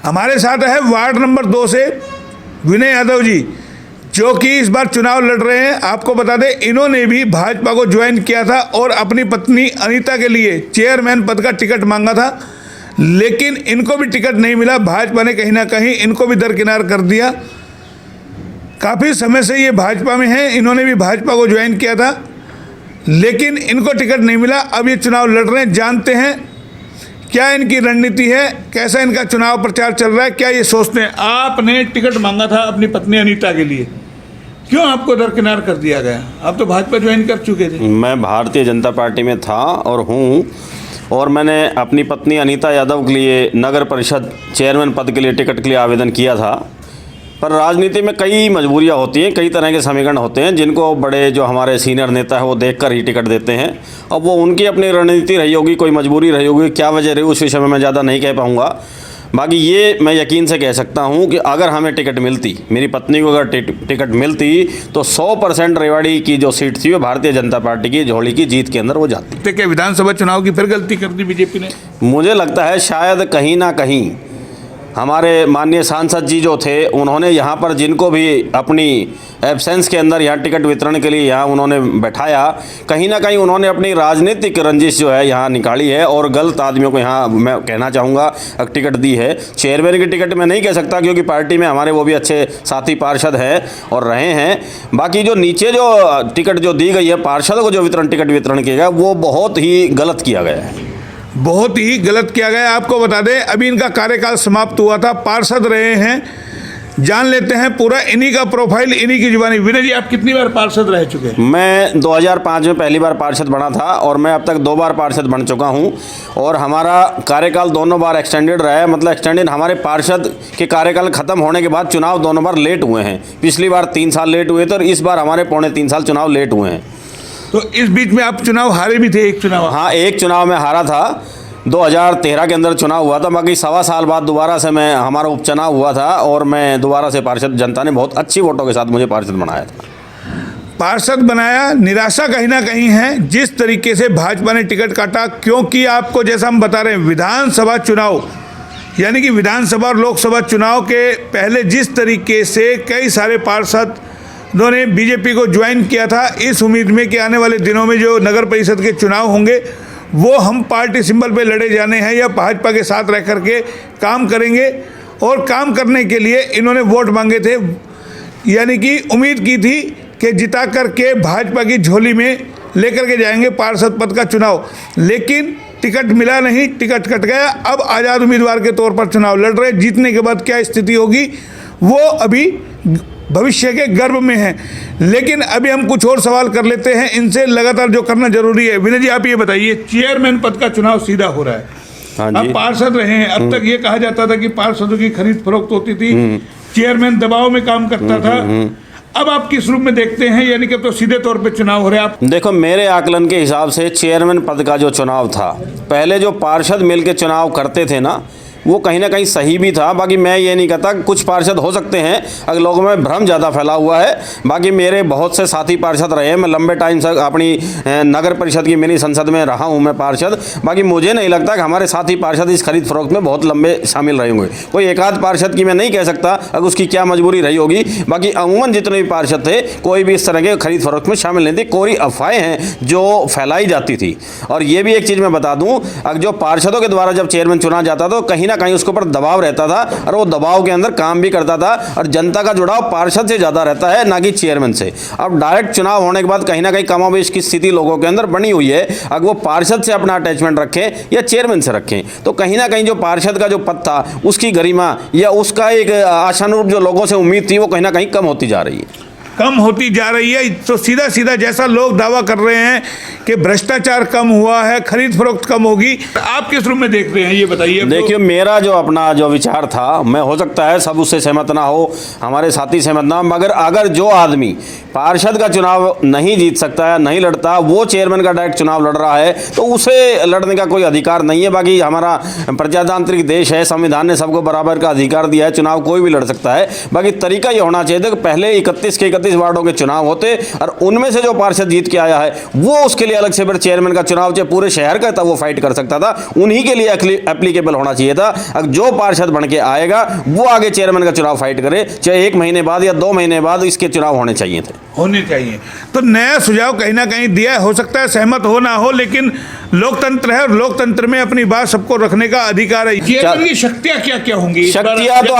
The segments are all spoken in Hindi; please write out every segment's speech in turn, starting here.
हमारे साथ है वार्ड नंबर 2 से विनय यादव जी, जो कि इस बार चुनाव लड़ रहे हैं। आपको बता दें, इन्होंने भी भाजपा को ज्वाइन किया था और अपनी पत्नी अनीता के लिए चेयरमैन पद का टिकट मांगा था, लेकिन इनको भी टिकट नहीं मिला। भाजपा ने कहीं ना कहीं इनको भी दरकिनार कर दिया। काफ़ी समय से ये भाजपा में हैं, इन्होंने भी भाजपा को ज्वाइन किया था, लेकिन इनको टिकट नहीं मिला। अब ये चुनाव लड़ रहे हैं। जानते हैं क्या इनकी रणनीति है, कैसा इनका चुनाव प्रचार चल रहा है, क्या ये सोचते हैं। आपने टिकट मांगा था अपनी पत्नी अनीता के लिए, क्यों आपको दरकिनार कर दिया गया? आप तो भाजपा ज्वाइन कर चुके थे। मैं भारतीय जनता पार्टी में था और हूँ, और मैंने अपनी पत्नी अनीता यादव के लिए नगर परिषद चेयरमैन पद के लिए टिकट के लिए आवेदन किया था। पर राजनीति में कई मजबूरियां होती हैं, कई तरह के समीकरण होते हैं, जिनको बड़े जो हमारे सीनियर नेता है वो देखकर ही टिकट देते हैं। अब वो उनकी अपनी रणनीति रही होगी, कोई मजबूरी रही होगी, क्या वजह रही उस विषय में मैं ज़्यादा नहीं कह पाऊँगा। बाकी ये मैं यकीन से कह सकता हूँ कि अगर हमें टिकट मिलती, मेरी पत्नी को अगर टिकट मिलती, तो 100% रेवाड़ी की जो सीट थी वो भारतीय जनता पार्टी की झोली की जीत के अंदर वो जाती। क्या विधानसभा चुनाव की फिर गलती कर दी बीजेपी ने? मुझे लगता है शायद कहीं ना कहीं हमारे माननीय सांसद जी जो थे, उन्होंने यहाँ पर जिनको भी अपनी एब्सेंस के अंदर यहाँ टिकट वितरण के लिए यहाँ उन्होंने बैठाया, कहीं ना कहीं उन्होंने अपनी राजनीतिक रंजिश जो है यहाँ निकाली है और गलत आदमियों को यहाँ मैं कहना चाहूँगा टिकट दी है। चेयरमैन की टिकट मैं नहीं कह सकता, क्योंकि पार्टी में हमारे वो भी अच्छे साथी पार्षद हैं और रहे हैं। बाकी जो नीचे जो टिकट जो दी गई है, पार्षदों को जो टिकट वितरण किया गया, वो बहुत ही गलत किया गया है, बहुत ही गलत किया गया। आपको बता दें, अभी इनका कार्यकाल समाप्त हुआ था, पार्षद रहे हैं। जान लेते हैं पूरा इन्हीं का प्रोफाइल, इन्हीं की जुबानी। विनय जी, आप कितनी बार पार्षद रह चुके हैं? मैं 2005 में पहली बार पार्षद बना था और मैं अब तक 2 बार पार्षद बन चुका हूं, और हमारा कार्यकाल दोनों बार एक्सटेंडेड रहा है। मतलब एक्सटेंडेड, हमारे पार्षद के कार्यकाल खत्म होने के बाद चुनाव दोनों बार लेट हुए हैं। पिछली बार 3 साल लेट हुए थे और इस बार हमारे 3.25 साल चुनाव लेट हुए हैं। तो इस बीच में आप चुनाव हारे भी थे, एक चुनाव? हाँ, एक चुनाव में हारा था, 2013 के अंदर चुनाव हुआ था। बाकी 1.25 साल बाद दोबारा से हमारा उपचुनाव हुआ था और मैं दोबारा से पार्षद, जनता ने बहुत अच्छी वोटों के साथ मुझे पार्षद बनाया था। पार्षद बनाया। निराशा कहीं ना कहीं है जिस तरीके से भाजपा ने टिकट काटा, क्योंकि आपको जैसा हम बता रहे हैं, विधानसभा चुनाव यानी कि विधानसभा और लोकसभा चुनाव के पहले जिस तरीके से कई सारे पार्षद ने बीजेपी को ज्वाइन किया था, इस उम्मीद में कि आने वाले दिनों में जो नगर परिषद के चुनाव होंगे वो हम पार्टी सिंबल पे लड़े जाने हैं या भाजपा के साथ रह करके काम करेंगे। और काम करने के लिए इन्होंने वोट मांगे थे, यानी कि उम्मीद की थी कि जिता करके भाजपा की झोली में लेकर के जाएंगे पार्षद पद का चुनाव, लेकिन टिकट मिला नहीं, टिकट कट गया। अब आज़ाद उम्मीदवार के तौर पर चुनाव लड़ रहे। जीतने के बाद क्या स्थिति होगी वो अभी भविष्य के गर्भ में है। लेकिन अभी हम कुछ और सवाल कर लेते हैं इनसे, लगातार जो करना जरूरी है। विनय जी, आप ये बताइए, चेयरमैन पद का चुनाव सीधा हो रहा है। हाँ जी। आप पार्षद रहे हैं, अब तक ये कहा जाता था कि पार्षदों की खरीद फरोख्त होती थी, चेयरमैन दबाव में काम करता था। अब आप किस रूप में देखते हैं, यानी कि तो सीधे तौर पे चुनाव हो रहे हैं? आप देखो, मेरे आकलन के हिसाब से चेयरमैन पद का जो चुनाव था, पहले जो पार्षद मिलकर चुनाव करते थे ना, वो कहीं ना कहीं सही भी था। बाकी मैं ये नहीं कहता, कुछ पार्षद हो सकते हैं, अगर लोगों में भ्रम ज़्यादा फैला हुआ है। बाकी मेरे बहुत से साथी पार्षद रहे हैं, मैं लंबे टाइम से अपनी नगर परिषद की मिनी संसद में रहा हूं मैं पार्षद। बाकी मुझे नहीं लगता कि हमारे साथी पार्षद इस खरीद फरोख्त में बहुत लंबे शामिल रहे होंगे। कोई एक आध पार्षद की मैं नहीं कह सकता, अगर उसकी क्या मजबूरी रही होगी। बाकी अमूमन जितने भी पार्षद थे, कोई भी इस तरह के खरीद फरोख्त में शामिल नहीं थे। कोई अफवाहें हैं जो फैलाई जाती थी। और ये भी एक चीज़ मैं बता दूँ, अगर जो पार्षदों के द्वारा जब चेयरमैन चुना जाता तो कहीं ना कहीं उसके ऊपर दबाव रहता था, और वो दबाव के अंदर काम भी करता था, और जनता का जुड़ाव पार्षद से ज्यादा रहता है, ना कि चेयरमैन से। अब डायरेक्ट चुनाव होने के बाद कहीं ना कहीं कमोबेश की स्थिति लोगों के अंदर बनी हुई है। अगर वो पार्षद से अपना अटैचमेंट रखें या चेयरमैन से रखें, तो कहीं ना कहीं जो पार्षद का जो पद था, उसकी गरिमा या उसका एक आशानुरूप जो लोगों से उम्मीद थी, वो कहीं ना कहीं कम होती जा रही है। कम होती जा रही है। तो सीधा सीधा जैसा लोग दावा कर रहे हैं कि भ्रष्टाचार कम हुआ है, खरीद फरोख्त कम होगी, आप किस रूप में देख रहे हैं, ये बताइए। देखिए, मेरा जो अपना जो विचार था, मैं हो सकता है सब उससे सहमत ना हो, हमारे साथी सहमत ना हो, मगर अगर जो आदमी पार्षद का चुनाव नहीं जीत सकता है, नहीं लड़ता, वो चेयरमैन का डायरेक्ट चुनाव लड़ रहा है, तो उसे लड़ने का कोई अधिकार नहीं है। बाकी हमारा प्रजातांत्रिक देश है, संविधान ने सबको बराबर का अधिकार दिया है, चुनाव कोई भी लड़ सकता है। बाकी तरीका ये होना चाहिए था कि पहले 31 के 31 45 वार्डों के चुनाव होते और उनमें से जो पार्षद जीत के आया है वो उसके लिए अलग से फिर चेयरमैन का चुनाव चाहे पूरे शहर का था वो फाइट कर सकता था, उन्हीं के लिए एप्लीकेबल होना चाहिए था। अब जो पार्षद बन के आएगा वो आगे चेयरमैन का चुनाव फाइट करे, चाहे 1 महीने बाद या 2 महीने बाद इसके चुनाव होने चाहिए थे। होने चाहिए। तो नया सुझाव कहीं ना कहीं दिया हो सकता है, सहमत हो ना हो, लेकिन लोकतंत्र है और लोकतंत्र में अपनी बात सबको रखने का अधिकार है। चेयरमैन की शक्तियां क्या क्या होंगी? शक्तियां तो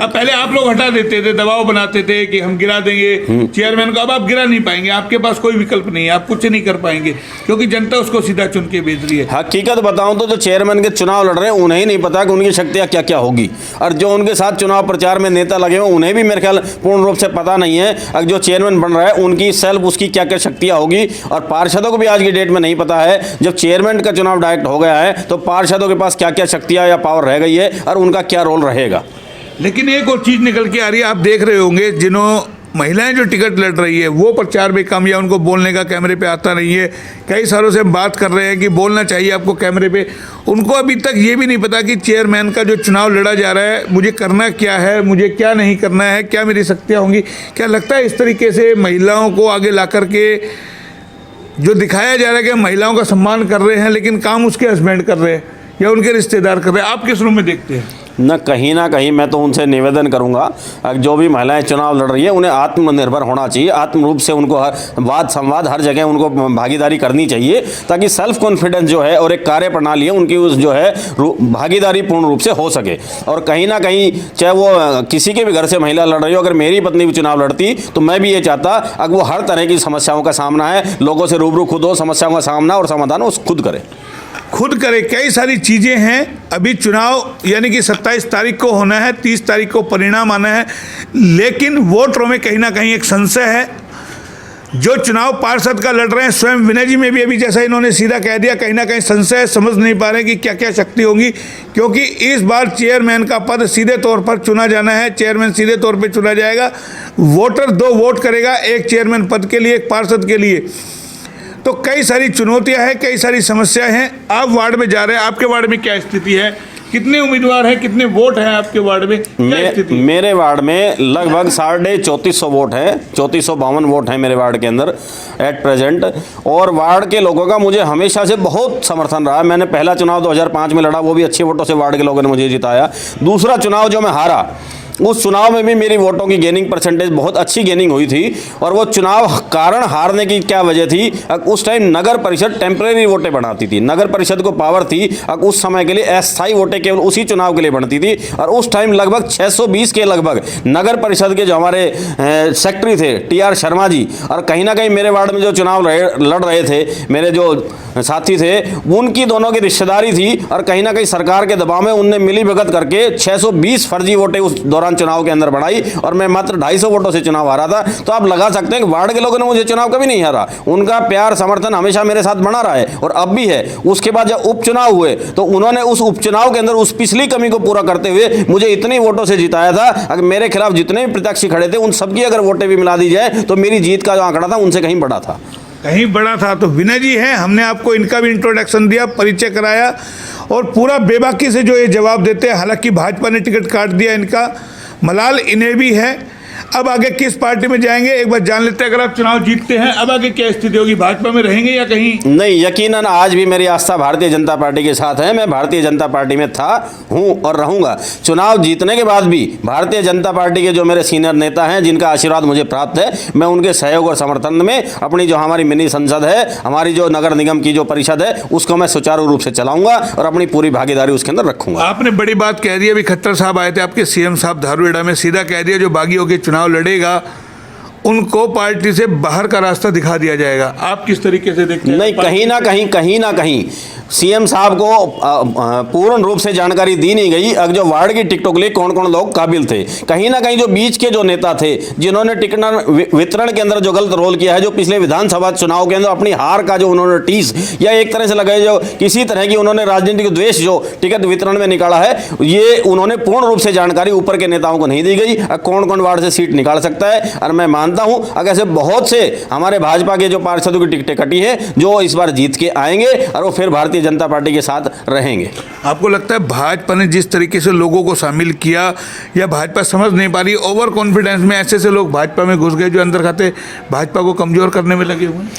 पहले आप लोग हटा देते थे, दबाव बनाते थे कि हम गिरा देंगे चेयरमैन को, अब आप गिरा नहीं पाएंगे, आपके पास कोई विकल्प नहीं है, आप कुछ नहीं कर पाएंगे क्योंकि जनता उसको सीधा चुन के भेज रही है। हकीकत बताऊं तो जो चेयरमैन के चुनाव लड़ रहे हैं उन्हें ही नहीं पता कि उनकी शक्तियां क्या क्या होगी, और जो उनके साथ चुनाव प्रचार में नेता लगे हुए उन्हें भी मेरे ख्याल पूर्ण रूप से पता नहीं है अगर जो चेयरमैन बन रहा है उनकी सेल्फ उसकी क्या क्या शक्तियां होगी। और पार्षदों को भी आज की डेट में नहीं पता है, जब चेयरमैन का चुनाव डायरेक्ट हो गया है तो पार्षदों के पास क्या क्या शक्तियां या पावर रह गई है और उनका क्या रोल रहेगा। लेकिन एक और चीज निकल के आ रही है, आप देख रहे होंगे जिन्हों महिलाएं जो टिकट लड़ रही है वो प्रचार में कम या उनको बोलने का कैमरे पे आता नहीं है। कई सालों से हम बात कर रहे हैं कि बोलना चाहिए आपको कैमरे पे, उनको अभी तक ये भी नहीं पता कि चेयरमैन का जो चुनाव लड़ा जा रहा है मुझे करना क्या है, मुझे क्या नहीं करना है, क्या मेरी शक्तियाँ होंगी। क्या लगता है इस तरीके से महिलाओं को आगे ला करके जो दिखाया जा रहा है कि महिलाओं का सम्मान कर रहे हैं लेकिन काम उसके हस्बैंड कर रहे हैं या उनके रिश्तेदार कर रहे हैं, आप किस रूप में देखते हैं? ना कहीं मैं तो उनसे निवेदन करूंगा जो भी महिलाएं चुनाव लड़ रही है उन्हें आत्मनिर्भर होना चाहिए, आत्म रूप से उनको हर वाद संवाद हर जगह उनको भागीदारी करनी चाहिए ताकि सेल्फ कॉन्फिडेंस जो है और एक कार्य प्रणाली है उनकी उस जो है भागीदारी पूर्ण रूप से हो सके। और कहीं ना कहीं चाहे वो किसी के भी घर से महिला लड़ रही हो, अगर मेरी पत्नी भी चुनाव लड़ती तो मैं भी ये चाहता अगर वो हर तरह की समस्याओं का सामना है, लोगों से रूबरू खुद हो, समस्याओं का सामना और समाधान वो खुद करे। कई सारी चीज़ें हैं। अभी चुनाव यानी कि 27 तारीख को होना है, 30 तारीख को परिणाम आना है, लेकिन वोटरों में कहीं ना कहीं एक संशय है। जो चुनाव पार्षद का लड़ रहे हैं, स्वयं विनय जी में भी अभी जैसा इन्होंने सीधा कह दिया, कहीं ना कहीं संशय, समझ नहीं पा रहे कि क्या क्या शक्ति होंगी, क्योंकि इस बार चेयरमैन का पद सीधे तौर पर चुना जाना है। चेयरमैन सीधे तौर पर चुना जाएगा, वोटर 2 वोट करेगा, एक चेयरमैन पद के लिए, एक पार्षद के लिए। तो कई सारी चुनौतियां हैं, कई सारी समस्याएं हैं। आप वार्ड में जा रहे हैं, आपके वार्ड में क्या स्थिति है? कितने उम्मीदवार हैं, कितने वोट हैं आपके वार्ड में? क्या स्थिति? मेरे वार्ड में लगभग 3450 वोट हैं, 3452 वोट हैं मेरे वार्ड के अंदर एट प्रेजेंट। और वार्ड के लोगों का मुझे हमेशा से बहुत समर्थन रहा। मैंने पहला चुनाव 2005 में लड़ा, वो भी अच्छे वोटों से वार्ड के लोगों ने मुझे जिताया। दूसरा चुनाव जो मैं हारा, उस चुनाव में भी मेरी वोटों की गेनिंग परसेंटेज बहुत अच्छी गेनिंग हुई थी। और वो चुनाव कारण हारने की क्या वजह थी, उस टाइम नगर परिषद टेम्परेरी वोटें बनाती थी, नगर परिषद को पावर थी उस समय के लिए अस्थायी वोटें केवल उसी चुनाव के लिए बनती थी। और उस टाइम लगभग 620 के लगभग नगर परिषद के जो हमारे सेक्रेटरी थे TR शर्मा जी, और कहीं ना कहीं मेरे वार्ड में जो चुनाव लड़ रहे थे मेरे जो साथी थे, उनकी दोनों की रिश्तेदारी थी। और कहीं ना कहीं सरकार के दबाव में उनने मिली भगत करके 620 फर्जी वोटें उस दौरान चुनाव के अंदर बढ़ाई और मैं मात्र 250 वोटों से चुनाव हारा था। तो आप लगा सकते हैं कि वार्ड के लोगों ने मुझे चुनाव कभी नहीं हारा, उनका प्यार समर्थन हमेशा मेरे साथ बना रहा है और अब भी है। उसके बाद जब उपचुनाव हुए तो उन्होंने उस उपचुनाव के अंदर उस पिछली कमी को पूरा करते हुए मुझे इतनी वोटों से जिताया था। अगर मेरे खिलाफ जितने भी प्रत्याशी खड़े थे उन सबकी अगर वोटें भी मिला दी जाए तो मेरी जीत का जो आंकड़ा था उनसे कहीं बड़ा था, कहीं बड़ा था। तो विनय जी हैं, हमने आपको इनका भी इंट्रोडक्शन दिया, परिचय कराया और पूरा बेबाकी से जो ये जवाब देते हैं। हालांकि भाजपा ने टिकट काट दिया इनका, मलाल इन्हें भी है। अब आगे किस पार्टी में जाएंगे एक बार जान लेते हैं। अगर आप चुनाव जीतते हैं अब आगे क्या स्थिति होगी, भाजपा में रहेंगे या कहीं? नहीं, यकीनन आज भी मेरी आस्था भारतीय जनता पार्टी के साथ है। मैं भारतीय जनता पार्टी में था, हूं और रहूंगा। चुनाव जीतने के बाद भी भारतीय जनता पार्टी के जो मेरे सीनियर नेता हैं जिनका आशीर्वाद मुझे प्राप्त है, मैं उनके सहयोग और समर्थन में अपनी जो हमारी मिनी संसद है, हमारी जो नगर निगम की जो परिषद है, उसको मैं सुचारू रूप से चलाऊंगा और अपनी पूरी भागीदारी उसके अंदर रखूंगा। आपने बड़ी बात कह दी। अभी खट्टर साहब आए थे, आपके CM साहब धारूहेड़ा में, सीधा कह दिया जो बागियों के चुनाव लड़ेगा उनको पार्टी से बाहर का रास्ता दिखा दिया जाएगा। आप किस तरीके से देखते हैं? नहीं, कहीं ना कहीं CM साहब को पूर्ण रूप से जानकारी दी नहीं गई अगर जो वार्ड की टिकटों के लिए कौन कौन लोग काबिल थे। कहीं ना कहीं जो बीच के जो नेता थे जिन्होंने टिकट वितरण के अंदर जो गलत रोल किया है, जो पिछले विधानसभा चुनाव के अंदर अपनी हार का जो उन्होंने टीस या एक तरह से लगाए जो किसी तरह की उन्होंने राजनीतिक द्वेष जो टिकट वितरण में निकाला है, ये उन्होंने पूर्ण रूप से जानकारी ऊपर के नेताओं को नहीं दी गई कौन कौन वार्ड से सीट निकाल सकता है। और मैं मानता हूं अगर ऐसे बहुत से हमारे भाजपा के जो पार्षदों की टिकटें कटी है जो इस बार जीत के आएंगे और वो फिर भारतीय भारतीय जनता पार्टी के साथ रहेंगे। आपको लगता है भाजपा ने जिस तरीके से लोगों को शामिल किया, या भाजपा समझ नहीं पा रही, ओवर कॉन्फिडेंस में ऐसे लोग भाजपा में घुस गए जो अंदर खाते भाजपा को कमजोर करने में लगे हुए हैं?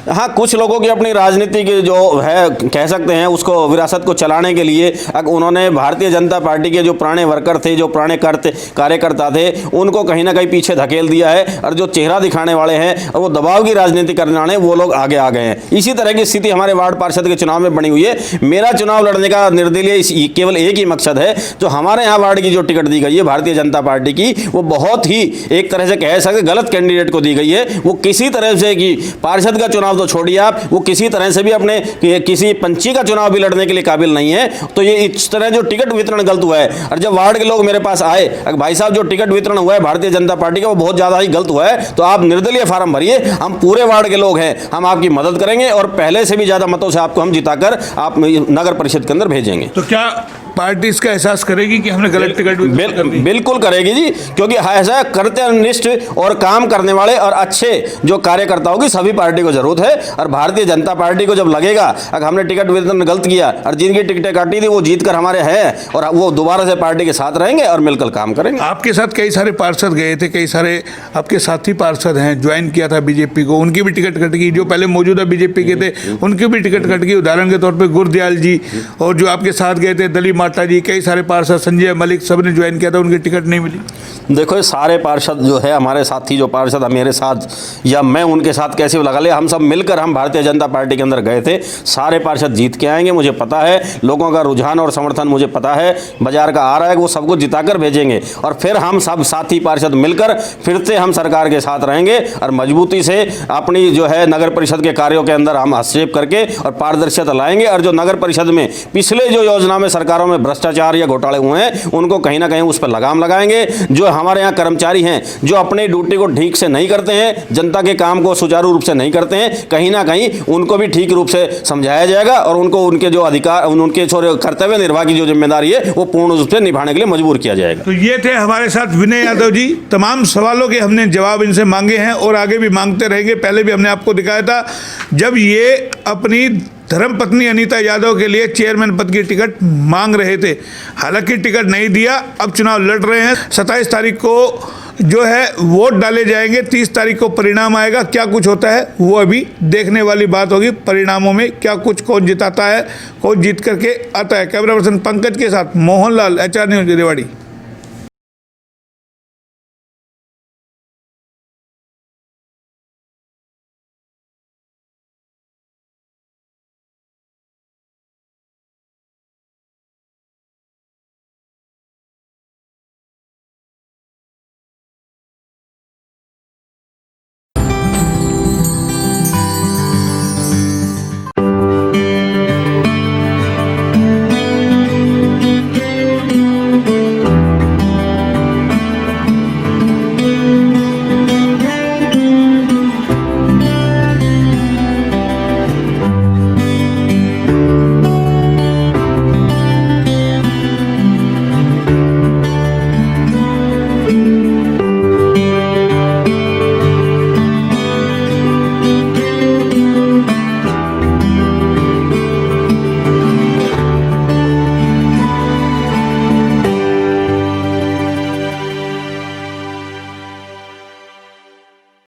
हाँ, कुछ लोगों की अपनी राजनीति की जो है कह सकते हैं उसको विरासत को चलाने के लिए उन्होंने भारतीय जनता पार्टी के जो पुराने वर्कर थे, जो पुराने कार्यकर्ता थे, उनको कहीं ना कहीं पीछे धकेल दिया है, और जो चेहरा दिखाने वाले हैं और वो दबाव की राजनीति करने वाले वो लोग आगे आ गए हैं। इसी तरह की स्थिति हमारे वार्ड पार्षद के चुनाव में बनी हुई है। मेरा चुनाव लड़ने का निर्दलीय केवल एक ही मकसद है, जो हमारे यहाँ वार्ड की जो टिकट दी गई है भारतीय जनता पार्टी की, वो बहुत ही एक तरह से कह सकते गलत कैंडिडेट को दी गई है। वो किसी तरह से कि पार्षद का चुनाव तो छोड़िए आप, वो किसी तरह से भी अपने किसी पंची का चुनाव भी लड़ने के लिए काबिल नहीं है। तो ये इस तरह जो टिकट वितरण गलत हुआ है, और जब वार्ड के लोग मेरे पास आए, भाई साहब जो टिकट वितरण हुआ है भारतीय जनता पार्टी का वो बहुत ज्यादा ही गलत हुआ है, तो आप निर्दलीय फार्म भरिए, हम पूरे वार्ड के लोग हैं, हम आपकी मदद करेंगे और पहले से भी ज्यादा मतों से आपको हम जिताकर आप नगर परिषद के अंदर भेजेंगे। तो क्या पार्टी इसका एहसास करेगी कि हमने गलत टिकट बिल्कुल करेगी जी, क्योंकि ऐसा कर्तव्यनिष्ठ और काम करने वाले और अच्छे जो कार्यकर्ताओं की सभी पार्टी को जरूरत है। और भारतीय जनता पार्टी को जब लगेगा अगर हमने टिकट वितरण गलत किया और जिनकी टिकटें काटी थी वो जीत कर हमारे हैं, और वो दोबारा से पार्टी के साथ रहेंगे और मिलकर काम करेंगे। आपके साथ कई सारे पार्षद गए थे, कई सारे आपके साथी पार्षद हैं, ज्वाइन किया था बीजेपी को, उनकी भी टिकट कट गई। जो पहले मौजूदा बीजेपी के थे उनकी भी टिकट कट गई। उदाहरण के तौर पर गुरदयाल जी, और जो आपके साथ गए थे दलीप माता जी, कई सारे पार्षद, संजय मलिक, सब ने ज्वाइन किया था, उनकी टिकट नहीं मिली। देखो ये सारे पार्षद जो है हमारे साथी जो पार्षद मेरे साथ या मैं उनके साथ कैसे लगा ले, हम सब मिलकर हम भारतीय जनता पार्टी के अंदर गए थे। सारे पार्षद जीत के आएंगे, मुझे पता है, लोगों का रुझान और समर्थन मुझे पता है, बाजार का आ रहा है, वो सबको जिताकर भेजेंगे। और फिर हम सब साथी पार्षद मिलकर फिर से हम सरकार के साथ रहेंगे और मजबूती से अपनी जो है नगर परिषद के कार्यों के अंदर हम हस्तक्षेप करके और पारदर्शिता लाएंगे। और जो नगर परिषद में पिछले जो योजना में सरकारों में भ्रष्टाचार या घोटाले हुए हैं उनको कहीं ना कहीं उस पर लगाम लगाएंगे। जो हमारे यहाँ कर्मचारी हैं जो अपनी ड्यूटी को ठीक से नहीं करते हैं, जनता के काम को सुचारू रूप से नहीं करते हैं, कहीं ना कहीं उनको भी ठीक रूप से समझाया जाएगा और उनको उनके जो अधिकार, उनके कर्तव्य निर्वाह की जो जिम्मेदारी है वो पूर्ण रूप से निभाने के लिए मजबूर किया जाएगा। तो ये थे हमारे साथ विनय यादव जी। तमाम सवालों के हमने जवाब इनसे मांगे हैं और आगे भी मांगते रहेंगे। पहले भी हमने आपको दिखाया था जब ये अपनी धर्मपत्नी अनीता यादव के लिए चेयरमैन पद की टिकट मांग रहे थे, हालांकि टिकट नहीं दिया। अब चुनाव लड़ रहे हैं। 27 तारीख को जो है वोट डाले जाएंगे, 30 तारीख को परिणाम आएगा। क्या कुछ होता है वो अभी देखने वाली बात होगी। परिणामों में क्या कुछ कौन जिताता है, कौन जीत करके आता है। कैमरा पर्सन पंकज के साथ मोहनलाल, HR न्यूज़, रेवाड़ी।